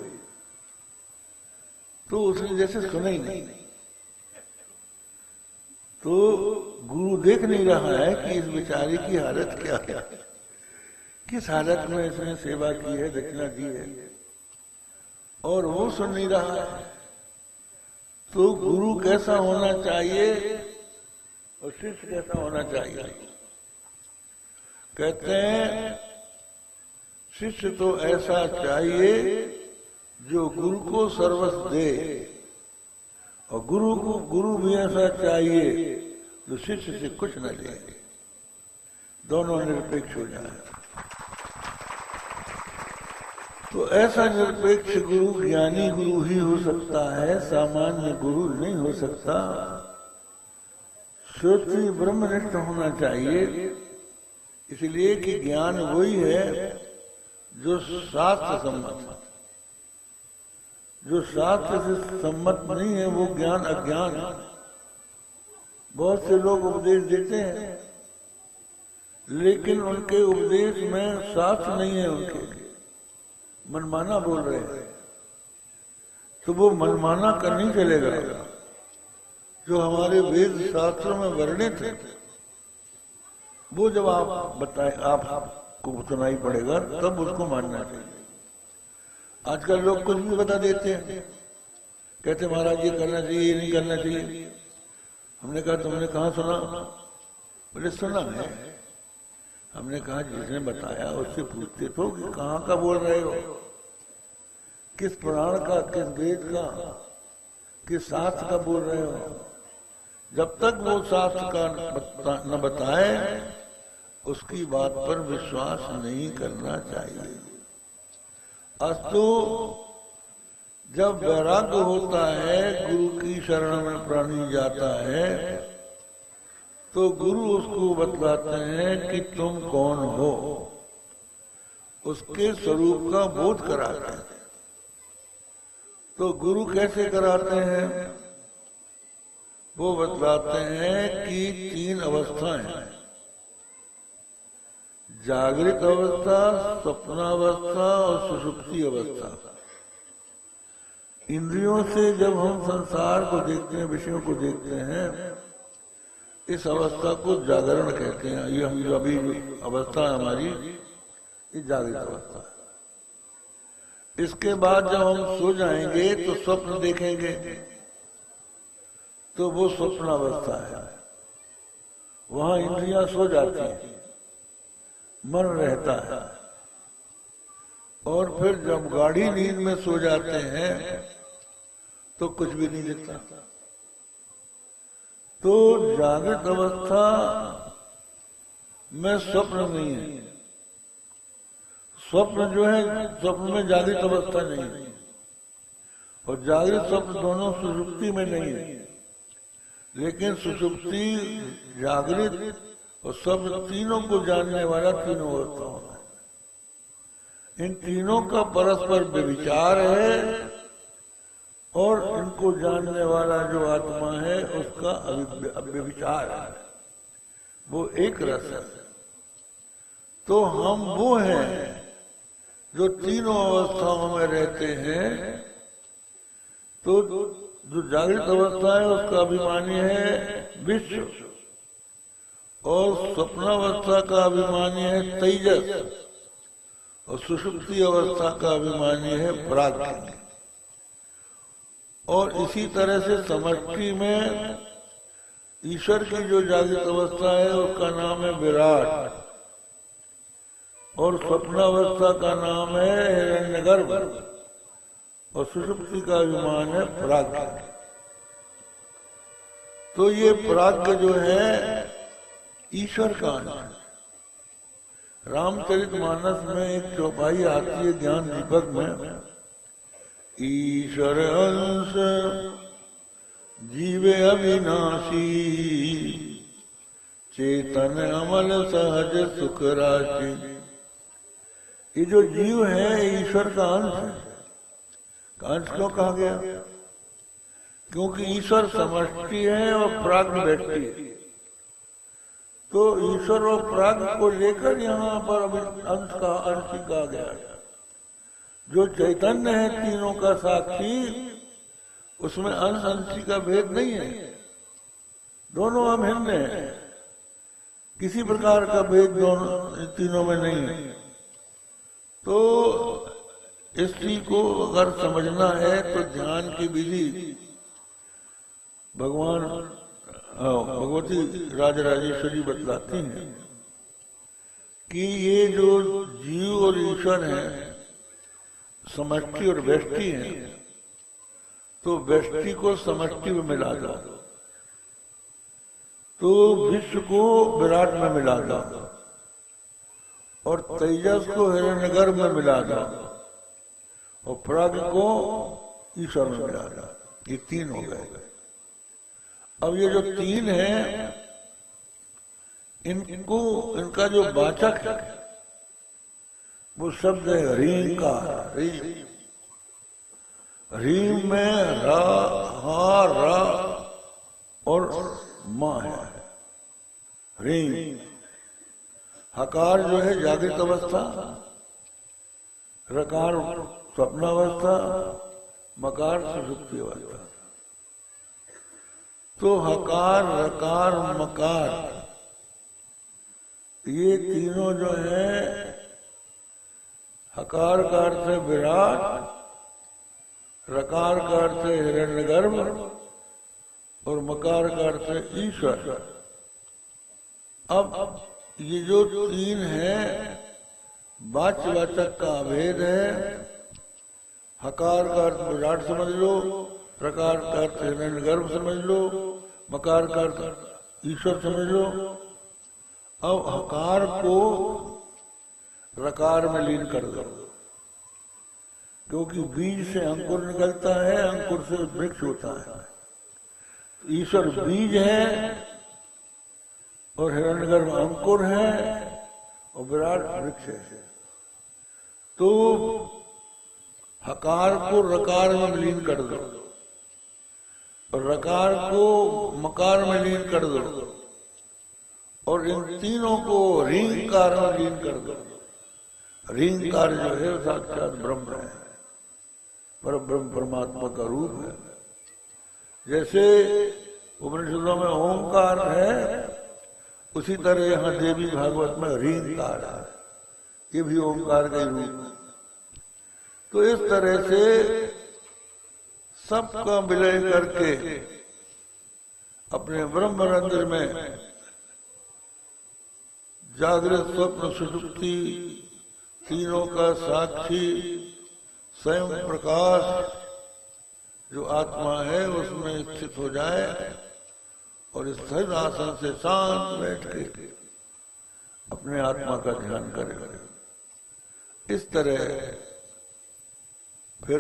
तो उसने जैसे सुना ही नहीं। तो गुरु देख नहीं रहा है कि इस बेचारे की हालत क्या है, किस हालत में इसने सेवा की है, दक्षिणा दी है, और वो सुन नहीं रहा है। तो गुरु कैसा होना चाहिए और शिष्य कैसा होना चाहिए। कहते हैं शिष्य तो ऐसा चाहिए जो गुरु को सर्वस्व दे, और गुरु भी ऐसा चाहिए जो शिष्य से कुछ न ले, दोनों निरपेक्ष हो जाए। तो ऐसा निरपेक्ष गुरु ज्ञानी गुरु ही हो सकता है, सामान्य गुरु नहीं हो सकता। श्रोत्री ब्रह्मनिष्ठ होना चाहिए, इसलिए कि ज्ञान वही है जो शास्त्र सम्मत है। जो शास्त्र से सम्मत नहीं है वो ज्ञान अज्ञान है। बहुत से लोग उपदेश देते हैं लेकिन उनके उपदेश में शास्त्र नहीं है, उनके मनमाना बोल रहे हैं। तो वो मनमाना कर नहीं चलेगा। जो हमारे वेद शास्त्रों में वर्णित है वो जब आप बताए आपको सुनाई पड़ेगा तब उसको मानना चाहिए। आजकल लोग कुछ भी बता देते हैं, कहते महाराज ये करना चाहिए, ये नहीं करना चाहिए। हमने कहा तुमने कहाँ सुना? बोले सुना है। हमने कहा जिसने बताया उससे पूछते तो कि कहाँ का बोल रहे हो, किस पुराण का, किस वेद का, किस शास्त्र का बोल रहे हो। जब तक वो शास्त्र का न बताए उसकी बात पर विश्वास नहीं करना चाहिए। अस्तु जब वैराग्य होता है, गुरु की शरण में प्राणी जाता है, तो गुरु उसको बतलाते हैं कि तुम कौन हो, उसके स्वरूप का बोध कराते हैं। तो गुरु कैसे कराते हैं? वो बतलाते हैं कि 3 अवस्थाएं हैं, जागृत अवस्था, स्वप्नावस्था और सुषुप्ति अवस्था। इंद्रियों से जब हम संसार को देखते हैं, विषयों को देखते हैं, इस अवस्था को जागरण कहते हैं। ये हम जो अभी अवस्था है हमारी, ये जागृत अवस्था है। इसके बाद जब हम सो जाएंगे तो स्वप्न देखेंगे, तो वो स्वप्नावस्था है। वहां इंद्रियां सो जाती हैं, मन रहता है, और फिर जब गाढ़ी नींद में सो जाते हैं तो कुछ भी नहीं दिखता। तो जागृत अवस्था में स्वप्न नहीं है। स्वप्न जो है, स्वप्न में जागृत अवस्था नहीं है, और जागृत स्वप्न दोनों सुषुप्ति में नहीं है। लेकिन सुषुप्ति, जागृत और स्वप्न तीनों को जानने वाला तीनों अवस्थाओं है। इन तीनों का परस्पर व्यभिचार है, और इनको जानने वाला जो आत्मा है उसका व्यभिचार है, वो एक रस है। तो हम वो हैं जो तीनों अवस्थाओं में रहते हैं। तो जो जागृत अवस्था है उसका अभिमानी है विश्व, और स्वप्नावस्था का अभिमानी है तेजस, और सुषुप्ति अवस्था का अभिमानी है प्राज्ञ। और इसी तरह से समष्टि में ईश्वर की जो जागृत अवस्था है उसका नाम है विराट, और स्वप्नावस्था का नाम है हिरण्यगर्भ, और सुषुप्ति का अभिमान है प्राज्ञ। तो ये प्राज्ञ जो है ईश्वर का अंश है। रामचरितमानस में एक चौपाई आती है ज्ञान दीपक में, ईश्वर अंश जीवे अविनाशी, चेतन अमल सहज सुख राशि। ये जो जीव है ईश्वर का अंश है। अंश क्यों कहा गया? क्योंकि ईश्वर समष्टि है और प्राज्ञ व्यक्ति है। तो ईश्वर और प्राज्ञ को लेकर यहाँ पर अंश का अंश ही कहा गया है। जो चैतन्य है तीनों का साक्षी, उसमें अंश अंशी का भेद नहीं है, दोनों अभिन्न है। किसी प्रकार का भेद दोनों तीनों में नहीं है। तो इस चीज को अगर समझना है तो ध्यान की विधि भगवती राजराजेश्वरी बतलाती हैं कि ये जो जीव और ईश्वर है समष्टि और व्यष्टि है, तो व्यष्टि को समष्टि में मिला दो, तो विश्व को विराट में मिला दो, और तेजस को हिरण्यगर्भ में मिला दो, और प्राज्ञ को ईश्वर में मिला दो। ये 3 हो गए। अब ये जो 3 है, इनका जो वाचक है वो शब्द है ह्रींकार। ह्रीं में रा, हा, रा और मा है। ह्रीं। हकार जो है जागृत अवस्था, रकार स्वप्नावस्था, मकार सुषुप्ति अवस्था। तो हकार, रकार, मकार, ये तीनों जो है, हकार का अर्थ है विराट, रकार का अर्थ है हिरण्यगर्भ, और मकार का अर्थ है ईश्वर। अब ये जो 3 है, वाच्यवाचक का अभेद है। हकार का अर्थ विराट समझ लो, रकार का अर्थ हिरण्यगर्भ समझ लो, मकार का अर्थ ईश्वर समझ लो। अब हकार को रकार में लीन कर दो, क्योंकि बीज से अंकुर निकलता है, अंकुर से वृक्ष होता है। ईश्वर बीज है और हिरण्यगर्भ अंकुर है और विराट वृक्ष है। तो हकार को रकार में विलीन कर दो, और रकार को मकार में लीन कर दो और इन तीनों को रींकार में लीन कर दो। रींकार जो है साक्षात ब्रह्म है, पर ब्रह्म परमात्मा का रूप है। जैसे उपनिषदों में ओंकार है, उसी तरह यहाँ देवी भागवत में रींकार है, ये भी ओंकार का ही रूप है। तो इस तरह से सबका विलय करके अपने ब्रह्मरंध्र में जागृत स्वप्न सुषुप्ति तीनों का साक्षी स्वयं प्रकाश जो आत्मा है उसमें स्थित हो जाए और स्थिर आसन से शांत बैठ के अपने आत्मा का ध्यान करे। इस तरह फिर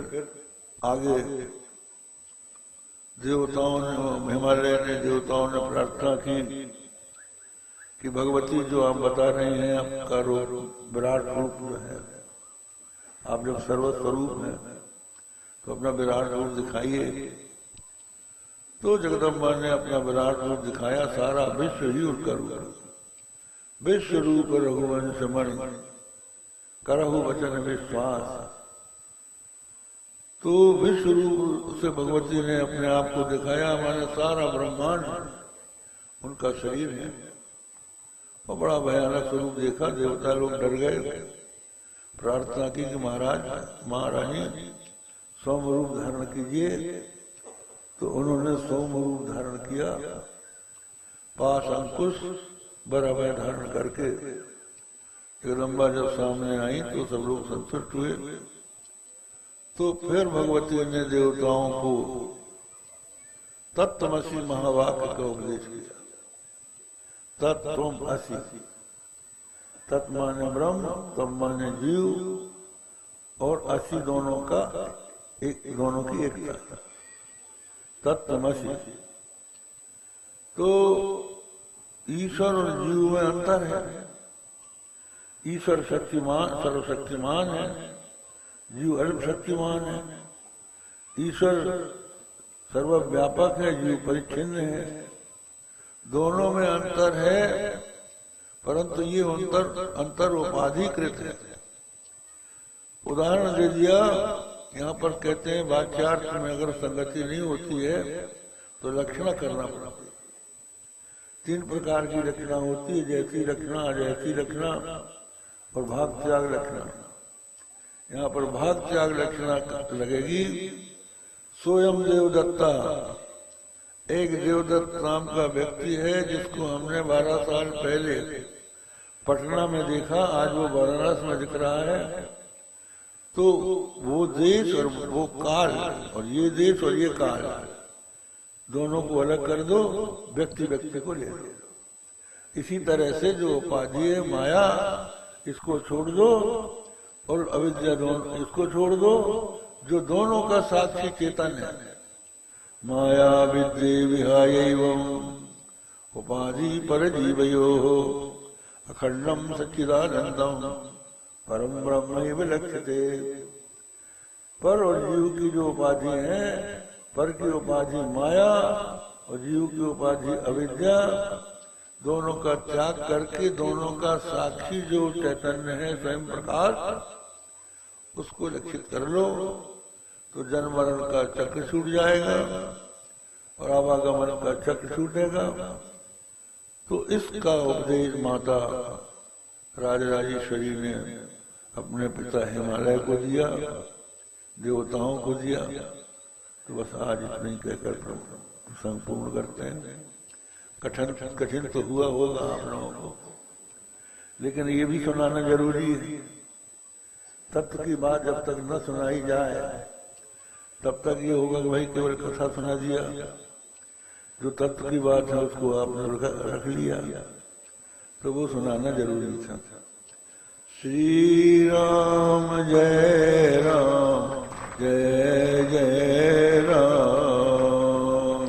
आगे देवताओं ने, हिमालय ने देवताओं ने प्रार्थना की कि भगवती जो आप बता रहे हैं आपका रूप विराट रूप जो है, आप जब सर्वस्वरूप हैं तो अपना विराट रूप दिखाइए। तो जगदम्बा ने अपना विराट रूप दिखाया, सारा विश्व ही उनका रूप, विश्व रूप रघुवंश मणि करहु वचन विश्वास। तो विश्व रूप से भगवती ने अपने आप को दिखाया, हमारे सारा ब्रह्मांड उनका शरीर है। और बड़ा भयानक स्वरूप देखा, देवता लोग डर गए, प्रार्थना की कि महारानी सौम्य रूप धारण कीजिए। तो उन्होंने सौम्य रूप धारण किया, पास अंकुश बराबर धारण करके जगदम्बा जब सामने आई तो सब लोग संतुष्ट हुए। तो फिर भगवती ने देवताओं को तत्त्वमसि महावाक्य का उपदेश किया। तत्त्वम असि, तत् माने ब्रह्म, तम माने जीव और असि दोनों का दोनों की एकता, तत्त्वमसि। तो ईश्वर और जीव में अंतर है। ईश्वर शक्तिमान सर्वशक्तिमान है, जीव अल्प शक्तिमान है। ईश्वर सर्वव्यापक है, जीव परिच्छिन्न है। दोनों में अंतर है, परंतु ये अंतर उपाधिकृत है। उदाहरण दे दिया, यहाँ पर कहते हैं वाक्यार्थ में अगर संगति नहीं होती है तो लक्षणा करना पड़ता है। 3 प्रकार की लक्षणा होती है, जैसी लक्षणा, अजैसी लक्षणा और भाग त्याग लक्षणा। यहाँ पर भाग त्याग लक्षणा लगेगी। स्वयं देवदत्ता, एक देवदत्त नाम का व्यक्ति है जिसको हमने 12 साल पहले पटना में देखा, आज वो वाराणसी में दिख रहा है। तो वो देश और वो काल, और ये देश और ये काल, दोनों को अलग कर दो, व्यक्ति व्यक्ति को ले लो। इसी तरह से जो उपाधि है माया, इसको छोड़ दो, और अविद्या दोनों इसको छोड़ दो, जो दोनों का साक्षी चेतन है। माया विद्ये विहायैवम् उपाधि परजीवयोः अखंडम सच्चिदानंदम परम ब्रह्मैव लक्ष्यते। पर और जीव की जो उपाधि है, पर की उपाधि माया और जीव की उपाधि अविद्या, दोनों का त्याग करके दोनों का साक्षी जो चैतन्य है स्वयं प्रकाश, उसको लक्षित कर लो तो जन्म मरण का चक्र छूट जाएगा और आवागमन का चक्र छूटेगा। तो इसका उपदेश माता राजराजेश्वरी ने अपने पिता हिमालय को दिया, देवताओं को दिया। तो बस आज इतना ही कहकर प्रसंग पूर्ण करते हैं। कठिन तो हुआ होगा आप लोगों को, लेकिन ये भी सुनाना जरूरी है। तत्व की बात जब तक न सुनाई जाए तब तक ये होगा कि भाई केवल कथा सुना दिया। जो तत्व की बात है उसको आपने रख लिया, तो वो सुनाना जरूरी था। श्री राम जय राम जय जय राम।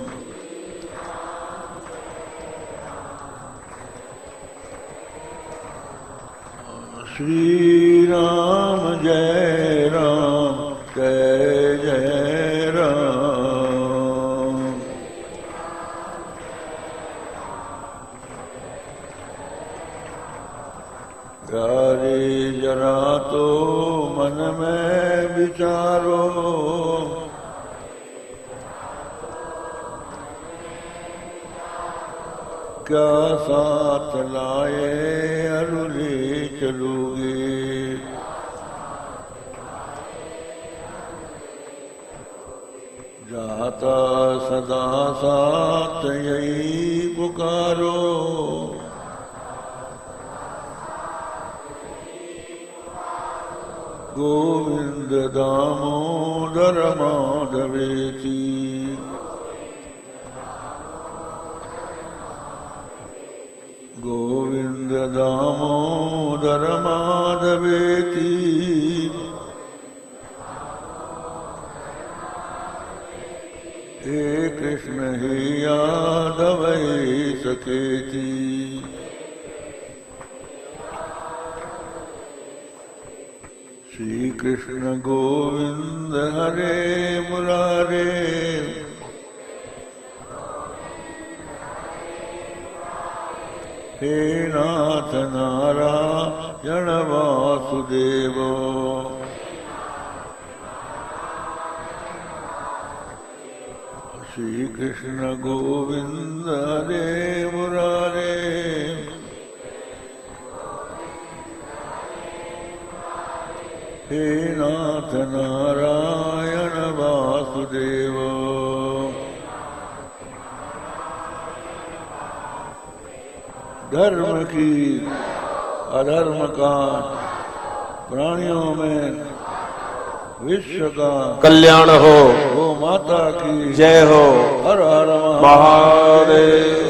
श्री राम जय राम जय जय राम। प्यारे जरा तो मन में विचारो, क्या साथ लाए अरुले चलोगे। जाता सदा साथ यही पुकारो, गोविंद दामोदर माधवेति। गोविंद दामोदर माधवेति। हे कृष्ण हे यादव सखेति। श्री कृष्ण गोविंद हरे मुरारे, हे नाथ नारायण वासुदेव। श्री कृष्ण गोविंद हरे मुरारे, हे नाथ नारायण वासुदेव। धर्म की अधर्म का प्राणियों में विश्व का कल्याण हो। गो माता की जय हो। हर हर महादेव।